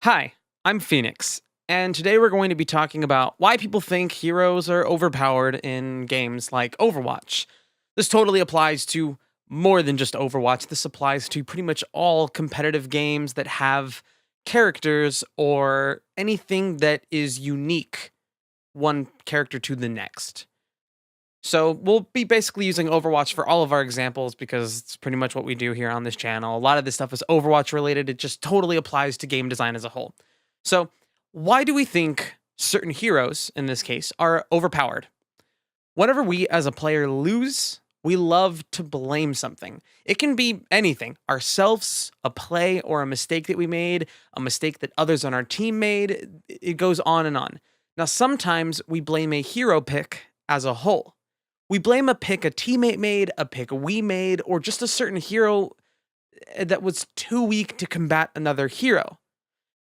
Hi, I'm Phoenix, and today we're going to be talking about why people think heroes are overpowered in games like Overwatch. This totally applies to more than just Overwatch. This applies to pretty much all competitive games that have characters or anything that is unique one character to the next. So we'll be basically using Overwatch for all of our examples because it's pretty much what we do here on this channel. A lot of this stuff is Overwatch related. It just totally applies to game design as a whole. So why do we think certain heroes, in this case, are overpowered? Whenever we as a player lose, we love to blame something. It can be anything, ourselves, a play, or a mistake that we made, a mistake that others on our team made. It goes on and on. Now, sometimes we blame a hero pick as a whole. We blame a pick a teammate made, a pick we made, or just a certain hero that was too weak to combat another hero.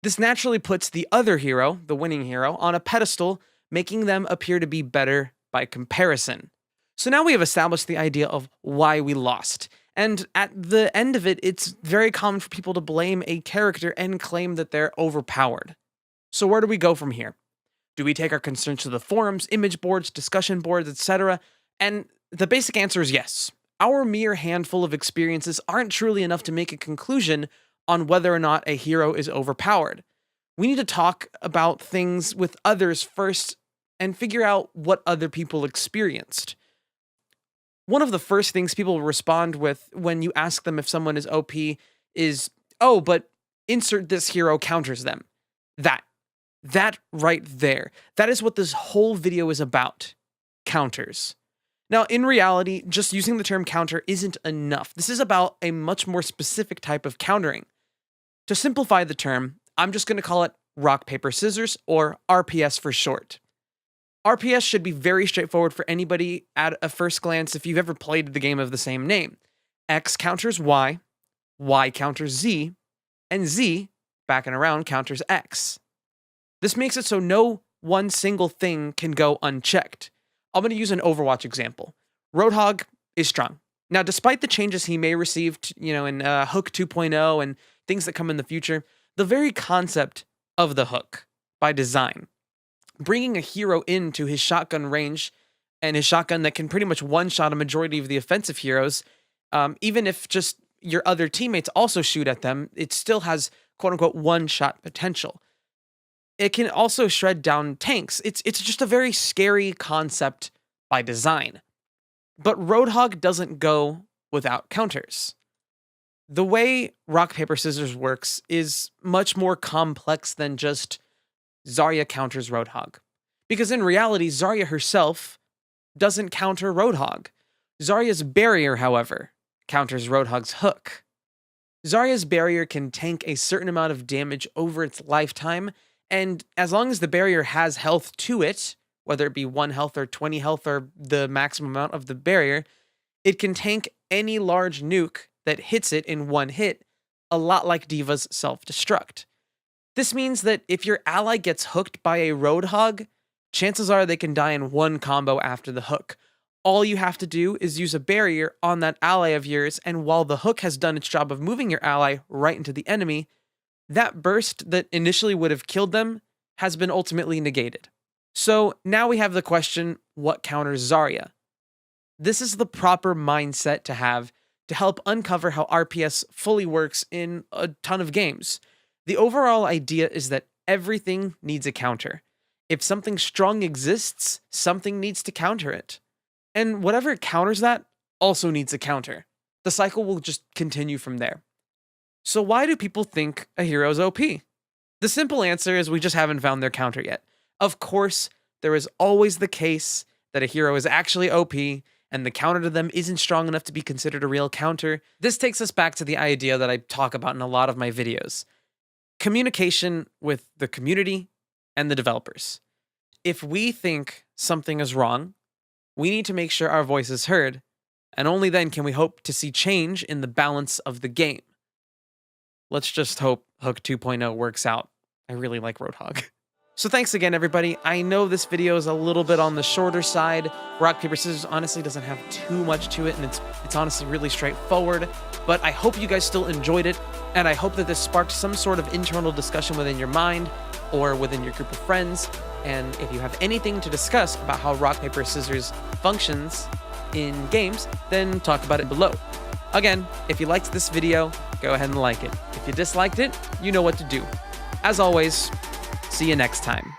This naturally puts the other hero, the winning hero, on a pedestal, making them appear to be better by comparison. So now we have established the idea of why we lost. And at the end of it, it's very common for people to blame a character and claim that they're overpowered. So where do we go from here? Do we take our concerns to the forums, image boards, discussion boards, etc.? And the basic answer is yes. Our mere handful of experiences aren't truly enough to make a conclusion on whether or not a hero is overpowered. We need to talk about things with others first and figure out what other people experienced. One of the first things people respond with when you ask them if someone is OP is, oh, but insert this hero counters them. That right there. That is what this whole video is about. Counters. Now, in reality, just using the term counter isn't enough. This is about a much more specific type of countering. To simplify the term, I'm just going to call it rock, paper, scissors, or RPS for short. RPS should be very straightforward for anybody at a first glance if you've ever played the game of the same name. X counters Y, Y counters Z, and Z, backing around, counters X. This makes it so no one single thing can go unchecked. I'm going to use an Overwatch example. Roadhog is strong. Now, despite the changes he may receive, in Hook 2.0 and things that come in the future, the very concept of the hook, by design, bringing a hero into his shotgun range and his shotgun that can pretty much one-shot a majority of the offensive heroes, even if just your other teammates also shoot at them, it still has quote-unquote one-shot potential. It can also shred down tanks. It's just a very scary concept by design. But Roadhog doesn't go without counters. The way rock, paper, scissors works is much more complex than just Zarya counters Roadhog. Because in reality, Zarya herself doesn't counter Roadhog. Zarya's barrier, however, counters Roadhog's hook. Zarya's barrier can tank a certain amount of damage over its lifetime, and as long as the barrier has health to it, whether it be 1 health or 20 health or the maximum amount of the barrier, it can tank any large nuke that hits it in one hit, a lot like D.Va's self-destruct. This means that if your ally gets hooked by a Roadhog, chances are they can die in one combo after the hook. All you have to do is use a barrier on that ally of yours, and while the hook has done its job of moving your ally right into the enemy, that burst that initially would have killed them has been ultimately negated. So now we have the question, what counters Zarya? This is the proper mindset to have to help uncover how RPS fully works in a ton of games. The overall idea is that everything needs a counter. If something strong exists, something needs to counter it. And whatever counters that also needs a counter. The cycle will just continue from there. So why do people think a hero is OP? The simple answer is we just haven't found their counter yet. Of course, there is always the case that a hero is actually OP and the counter to them isn't strong enough to be considered a real counter. This takes us back to the idea that I talk about in a lot of my videos. Communication with the community and the developers. If we think something is wrong, we need to make sure our voice is heard, and only then can we hope to see change in the balance of the game. Let's just hope Hook 2.0 works out. I really like Roadhog. So thanks again, everybody. I know this video is a little bit on the shorter side. Rock, paper, scissors honestly doesn't have too much to it, and it's honestly really straightforward. But I hope you guys still enjoyed it. And I hope that this sparked some sort of internal discussion within your mind or within your group of friends. And if you have anything to discuss about how rock, paper, scissors functions in games, then talk about it below. Again, if you liked this video, go ahead and like it. If you disliked it, you know what to do. As always, see you next time.